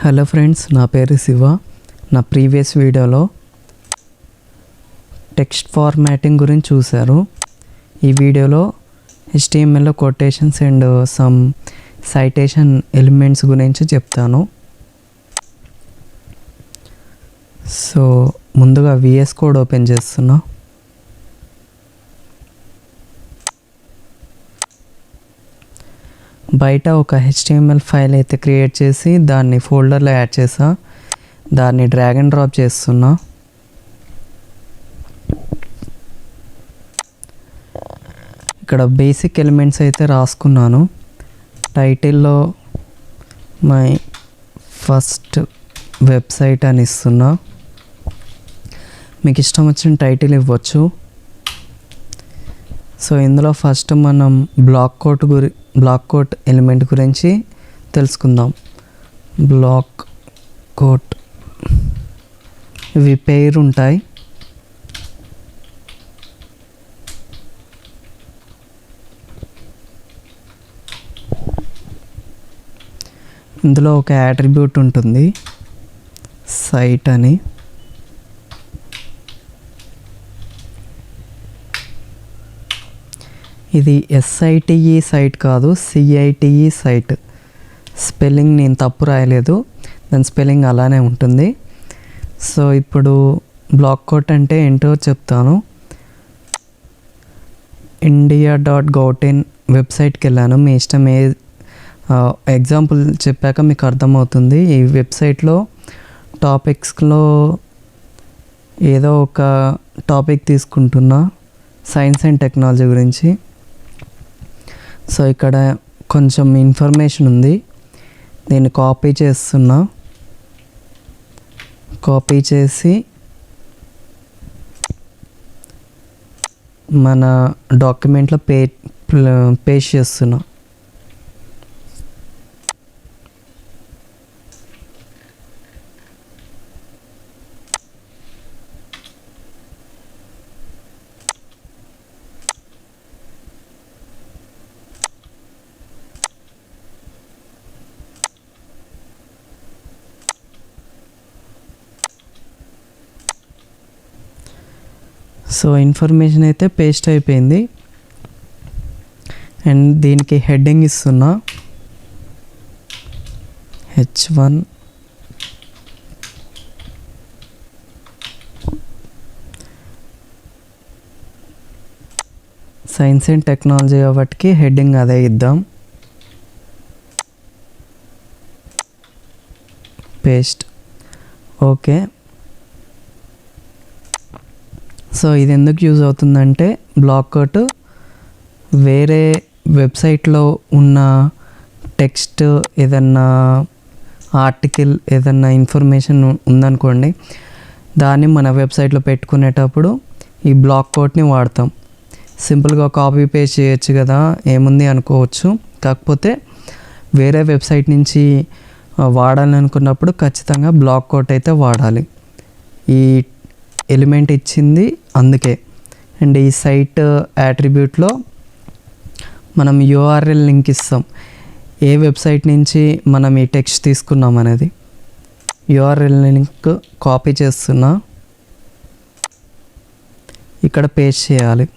Hello friends, నా పేరు శివ. నా ప్రీవియస్ వీడియోలో టెక్స్ట్ ఫార్మాటింగ్ గురించి చూశారు. ఈ వీడియోలో HTML quotations and some citation elements గురించి చెప్తాను. సో ముందుగా Vscode ఓపెన్ చేస్తున్నా. బయట ఒక HTML ఫైల్ అయితే క్రియేట్ చేసి దాన్ని ఫోల్డర్లో యాడ్ చేసా. దాన్ని డ్రాగ్ అండ్ డ్రాప్ చేస్తున్నా. ఇక్కడ బేసిక్ ఎలిమెంట్స్ అయితే రాసుకున్నాను. టైటిల్లో మై ఫస్ట్ వెబ్సైట్ అని ఇస్తున్నా. మీకు ఇష్టం వచ్చిన టైటిల్ ఇవ్వచ్చు. సో ఇందులో ఫస్ట్ మనం బ్లాక్ కోట్ ఎలిమెంట్ గురించి తెలుసుకుందాం. బ్లాక్ కోట్ ఇవి పేరు ఉంటాయి. ఇందులో ఒక యాట్రిబ్యూట్ ఉంటుంది, సైట్ అని. ఇది SITE సైట్ కాదు, CITE సైట్. స్పెల్లింగ్ నేను తప్పు రాయలేదు, దాని స్పెల్లింగ్ అలానే ఉంటుంది. సో ఇప్పుడు బ్లాక్ కోట్ అంటే ఏంటో చెప్తాను. india.gov.in వెబ్సైట్కి వెళ్ళాను. మీ ఇష్టం ఎగ్జాంపుల్ చెప్పాక మీకు అర్థమవుతుంది. ఈ వెబ్సైట్లో టాపిక్స్లో ఏదో ఒక టాపిక్ తీసుకుంటున్నా, సైన్స్ అండ్ టెక్నాలజీ గురించి. సో ఇక్కడ కొంచెం ఇన్ఫర్మేషన్ ఉంది, నేను కాపీ చేస్తున్నా. కాపీ చేసి మన డాక్యుమెంట్లో పేస్ట్ చేస్తున్నా. సో ఇన్ఫర్మేషన్ అయితే పేస్ట్ అయిపోయింది. అండ్ దీనికి హెడ్డింగ్ ఇస్తున్నా, H1 సైన్స్ అండ్ టెక్నాలజీ కాబట్టి హెడ్డింగ్ అదే ఇద్దాం. పేస్ట్. ఓకే. సో ఇది ఎందుకు యూజ్ అవుతుందంటే, బ్లాక్ కోట్ వేరే వెబ్సైట్లో ఉన్న టెక్స్ట్, ఏదన్నా ఆర్టికల్, ఏదన్నా ఇన్ఫర్మేషన్ ఉందనుకోండి, దాన్ని మన వెబ్సైట్లో పెట్టుకునేటప్పుడు ఈ బ్లాక్ కోట్ని వాడతాం. సింపుల్గా కాపీ పేస్ట్ చేయొచ్చు కదా, ఏముంది అనుకోవచ్చు. కాకపోతే వేరే వెబ్సైట్ నుంచి వాడాలనుకున్నప్పుడు ఖచ్చితంగా బ్లాక్ కోట్ అయితే వాడాలి. ఈ ఎలిమెంట్ ఇచ్చింది అందుకే. అండ్ ఈ సైట్ యాట్రిబ్యూట్లో మనం URL లింక్ ఇస్తాం, ఏ వెబ్సైట్ నుంచి మనం ఈ టెక్స్ట్ తీసుకున్నాం అనేది. URL లింక్ కాపీ చేస్తున్నా, ఇక్కడ పేస్ట్ చేయాలి.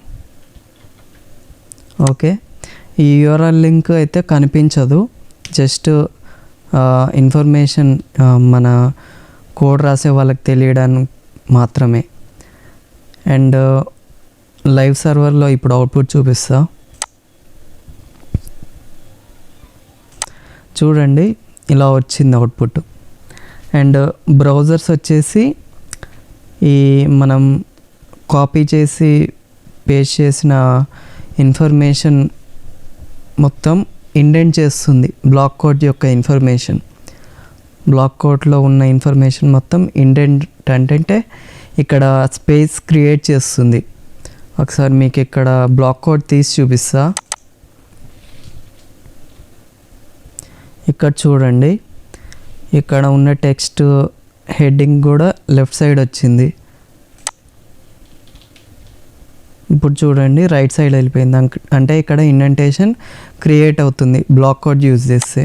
ఓకే. ఈ URL లింక్ అయితే కనిపించదు, జస్ట్ ఇన్ఫర్మేషన్ మన కోడ్ రాసే వాళ్ళకి తెలియడానికి మాత్రమే. అండ్ లైవ్ సర్వర్లో ఇప్పుడు అవుట్పుట్ చూపిస్తా, చూడండి. ఇలా వచ్చింది అవుట్పుట్. అండ్ బ్రౌజర్స్ వచ్చేసి ఈ మనం కాపీ చేసి పేస్ట్ చేసిన ఇన్ఫర్మేషన్ మొత్తం ఇండెంట్ చేస్తుంది. బ్లాక్ కోడ్ యొక్క ఇన్ఫర్మేషన్, బ్లాక్ కోడ్లో ఉన్న ఇన్ఫర్మేషన్ మొత్తం ఇండెంట్ అంటే ఇక్కడ స్పేస్ క్రియేట్ చేస్తుంది. ఒకసారి మీకు ఇక్కడ బ్లాక్ కోడ్ తీసి చూపిస్తా. ఇక్కడ చూడండి, ఇక్కడ ఉన్న టెక్స్ట్ హెడ్డింగ్ కూడా లెఫ్ట్ సైడ్ వచ్చింది. ఇప్పుడు చూడండి, రైట్ సైడ్ వెళ్ళిపోయింది. అంటే ఇక్కడ ఇండెంటేషన్ క్రియేట్ అవుతుంది బ్లాక్ కోడ్ యూజ్ చేస్తే.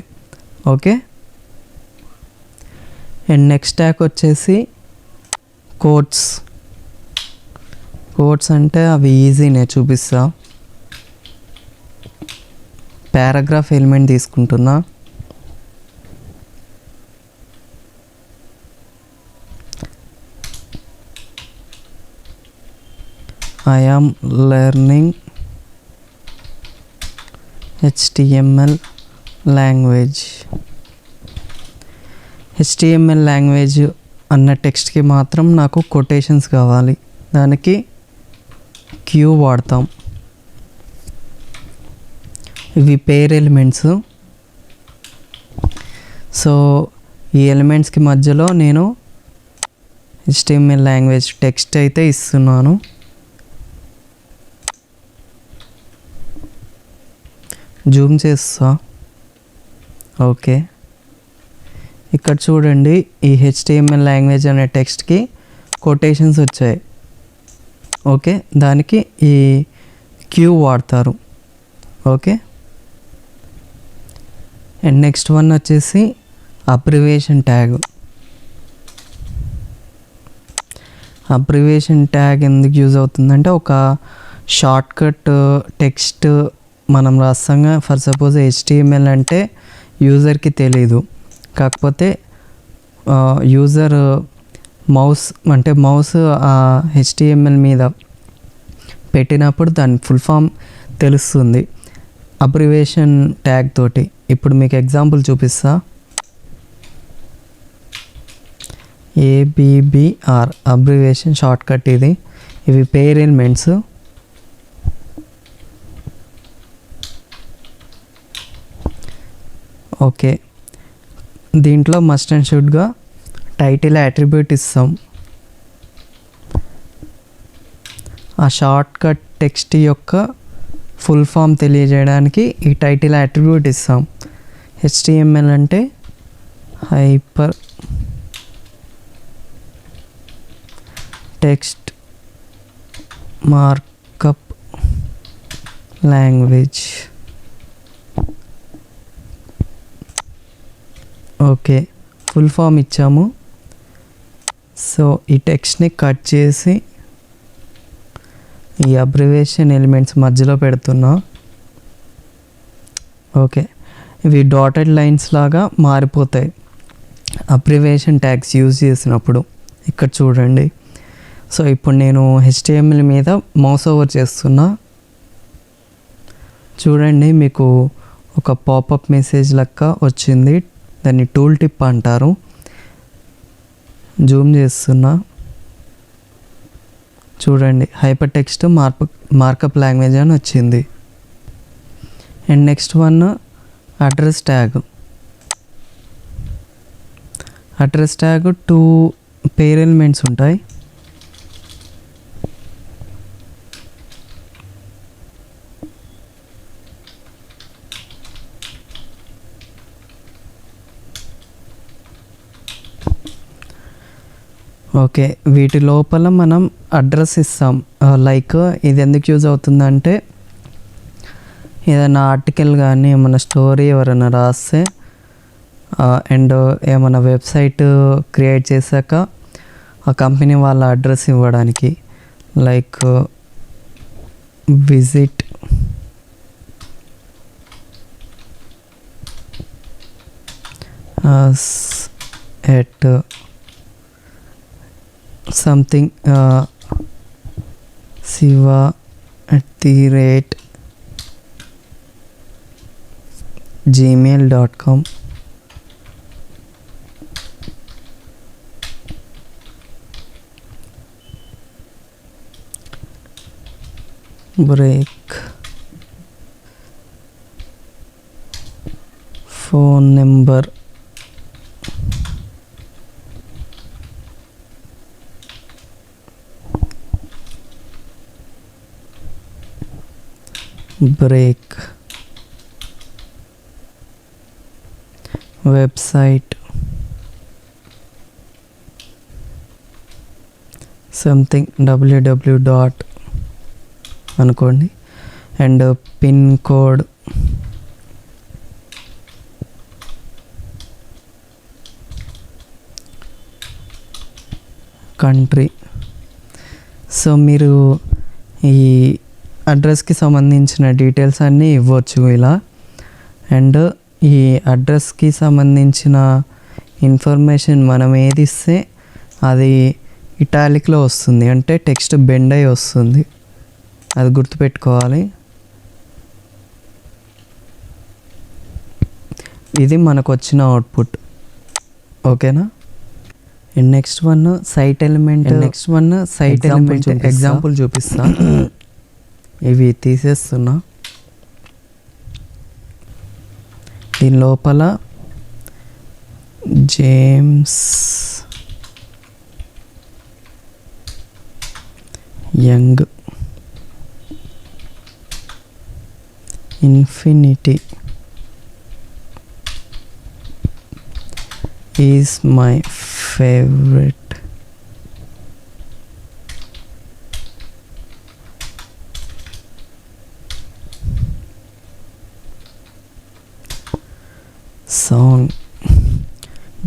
ఓకే. అండ్ నెక్స్ట్ ట్యాగ్ వచ్చేసి కోట్స్ అంటే అవి ఈజీనే చూపిస్తా. పారాగ్రాఫ్ ఎలిమెంట్ తీసుకుంటున్నా. I am learning HTML language. HTML language అన్న టెక్స్ట్కి మాత్రం నాకు కొటేషన్స్ కావాలి. దానికి క్యూ వాడతాం. ఇవి పేర్ ఎలిమెంట్స్. సో ఈ ఎలిమెంట్స్కి మధ్యలో నేను HTML లాంగ్వేజ్ టెక్స్ట్ అయితే ఇస్తున్నాను. జూమ్ చేస్తా. ఓకే, ఇక్కడ చూడండి ఈ HTML లాంగ్వేజ్ అనే టెక్స్ట్కి కొటేషన్స్ వచ్చాయి. ఓకే, దానికి ఈ క్యూ వాడతారు. ఓకే, అండ్ నెక్స్ట్ వన్ వచ్చేసి అబ్రివేషన్ ట్యాగ్. అబ్రివేషన్ ట్యాగ్ ఎందుకు యూజ్ అవుతుందంటే ఒక షార్ట్కట్ టెక్స్ట్ మనం రాస్తాంగా. ఫర్ సపోజ్ HTML అంటే యూజర్కి తెలీదు, కాకపోతే యూజర్ మౌస్ HTML మీద పెట్టినప్పుడు దాని ఫుల్ ఫామ్ తెలుస్తుంది అబ్రివేషన్ ట్యాగ్ తోటి. ఇప్పుడు మీకు ఎగ్జాంపుల్ చూపిస్తా. ABBR అబ్రివేషన్ షార్ట్కట్ ఇది. ఇవి పేర్ ఎలిమెంట్స్. ఓకే, దీంట్లో మస్ట్ అండ్ షుడ్గా టైటిల్ అట్రిబ్యూట్ ఇస్తాం. ఆ షార్ట్కట్ టెక్స్ట్ యొక్క ఫుల్ ఫామ్ తెలియజేయడానికి ఈ టైటిల్ అట్రిబ్యూట్ ఇస్తాం. HTML అంటే hyper text markup language. Okay, full form ఇచ్చాము. సో ఈ టెక్స్ట్ని కట్ చేసి ఈ అబ్రివేషన్ ఎలిమెంట్స్ మధ్యలో పెడుతున్నా. ఓకే, ఇవి డాటెడ్ లైన్స్ లాగా మారిపోతాయి అబ్రివేషన్ ట్యాగ్స్ యూజ్ చేసినప్పుడు. ఇక్కడ చూడండి. సో ఇప్పుడు నేను HTML మీద మౌస్ ఓవర్ చేస్తున్నా. చూడండి, మీకు ఒక పాపప్ మెసేజ్ లెక్క వచ్చింది. దాన్ని టూల్ టిప్ అంటారు. జూమ్ చేస్తున్నా. చూడండి, హైపర్ టెక్స్ట్ మార్కప్ లాంగ్వేజ్ అని వచ్చింది. And next one address tag. Address tag 2 pair elements ఉంటాయి. ఓకే, వీటి లోపల మనం అడ్రస్ ఇస్తాం. లైక్ ఇది ఎందుకు యూజ్ అవుతుందంటే ఏదైనా ఆర్టికల్ కానీ ఏమైనా స్టోరీ ఎవరైనా రాస్తే అండ్ ఏమైనా వెబ్సైట్ క్రియేట్ చేశాక ఆ కంపెనీ వాళ్ళ అడ్రస్ ఇవ్వడానికి. Like visit at something siva@gmail.com. break phone number break website something www dot అనుకోండి and pin code country. So మీరు ఈ అడ్రస్కి సంబంధించిన డీటెయిల్స్ అన్నీ ఇవ్వచ్చు ఇలా. అండ్ ఈ అడ్రస్కి సంబంధించిన ఇన్ఫర్మేషన్ మనం ఏది ఇస్తే అది ఇటాలిక్లో వస్తుంది, అంటే టెక్స్ట్ బెండ్ అయి వస్తుంది, అది గుర్తుపెట్టుకోవాలి. ఇది మనకు వచ్చిన అవుట్పుట్. ఓకేనా. And next one cite element. Example చూపిస్తా. ఇవి తీసేస్తున్నా. దీని లోపల James Young Infinity is my favourite song.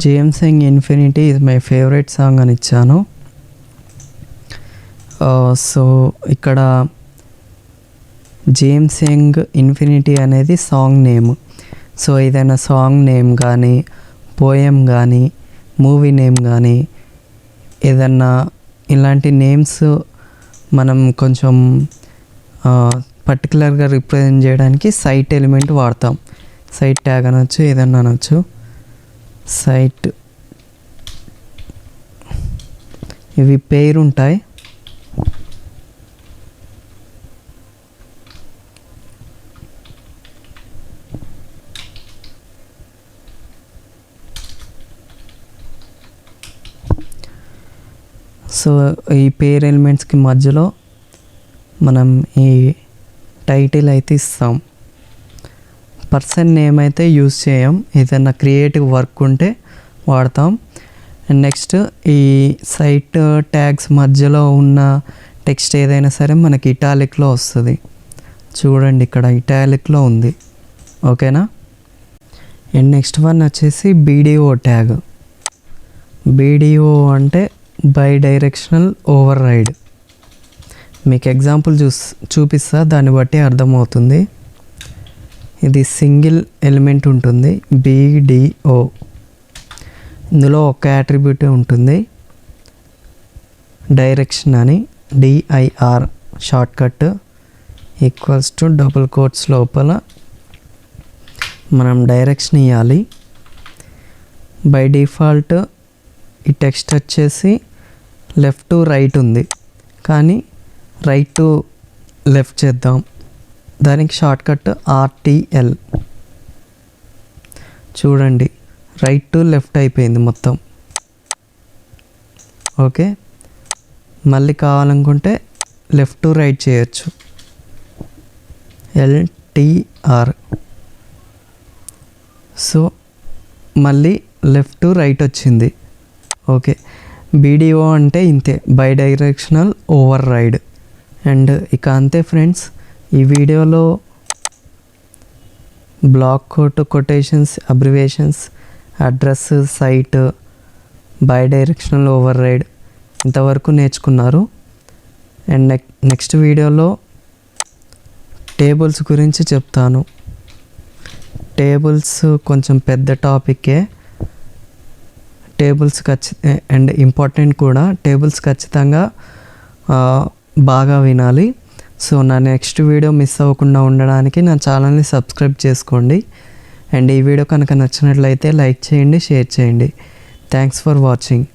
James Young Infinity is my favourite song అని ఇచ్చాను. సో ఇక్కడ జేమ్స్ యంగ్ ఇన్ఫినిటీ అనేది సాంగ్ నేమ్. సో ఏదైనా సాంగ్ నేమ్ కానీ, పోయం కానీ, మూవీ నేమ్ కానీ, ఏదన్నా ఇలాంటి నేమ్స్ మనం కొంచెం పర్టికులర్గా రిప్రజెంట్ చేయడానికి సైట్ ఎలిమెంట్ వాడతాం. సైట్ ట్యాగ్ అనొచ్చు, ఏదన్నా అనొచ్చు. సైట్ ఇవి పేరు ఉంటాయి. సో ఈ పేర్ ఎలిమెంట్స్కి మధ్యలో మనం ఈ టైటిల్ అయితే ఇస్తాం. పర్సన్ నేమ్ అయితే యూజ్ చేయం, ఏదైనా క్రియేటివ్ వర్క్ ఉంటే వాడతాం. అండ్ నెక్స్ట్ ఈ సైట్ ట్యాగ్స్ మధ్యలో ఉన్న టెక్స్ట్ ఏదైనా సరే మనకి ఇటాలిక్లో వస్తుంది. చూడండి ఇక్కడ ఇటాలిక్లో ఉంది. ఓకేనా. అండ్ నెక్స్ట్ వన్ వచ్చేసి బీడిఓ ట్యాగ్. బీడిఓ అంటే బై డైరెక్షనల్ ఓవర్ రైడ్. మీకు ఎగ్జాంపుల్ చూపిస్తా, దాన్ని బట్టి అర్థమవుతుంది. ఇది సింగిల్ ఎలిమెంట్ ఉంటుంది, బీడిఓ. ఇందులో ఒక యాట్రిబ్యూట్ ఉంటుంది, డైరెక్షన్ అని, DIR shortcut equals to double quotes లోపల మనం డైరెక్షన్ ఇవ్వాలి. బై డిఫాల్ట్ ఈ టెక్స్ట్ వచ్చేసి లెఫ్ట్ టు రైట్ ఉంది, కానీ రైట్ టు లెఫ్ట్ చేద్దాం. దానికి షార్ట్కట్ ఆర్టిఎల్. చూడండి రైట్ టు లెఫ్ట్ అయిపోయింది మొత్తం. ఓకే. మళ్ళీ కావాలనుకుంటే లెఫ్ట్ టు రైట్ చేయొచ్చు, ఎల్టిఆర్. సో మళ్ళీ లెఫ్ట్ టు రైట్ వచ్చింది. ఓకే. బీడిఓ అంటే ఇంతే, బై డైరెక్షనల్ ఓవర్ రైడ్. అండ్ ఇక అంతే ఫ్రెండ్స్. ఈ వీడియోలో block quote, quotations, abbreviations, address, cite, bidirectional override ఇంతవరకు నేర్చుకున్నారు. అండ్ నెక్స్ట్ వీడియోలో టేబుల్స్ గురించి చెప్తాను. టేబుల్స్ కొంచెం పెద్ద టాపికే. టేబుల్స్ అండ్ ఇంపార్టెంట్ కూడా. టేబుల్స్ ఖచ్చితంగా బాగా వినాలి. సో నా నెక్స్ట్ వీడియో మిస్ అవ్వకుండా ఉండడానికి నా ఛానల్ని సబ్స్క్రైబ్ చేసుకోండి. అండ్ ఈ వీడియో కనుక నచ్చినట్లయితే లైక్ చేయండి, షేర్ చేయండి. Thanks for watching.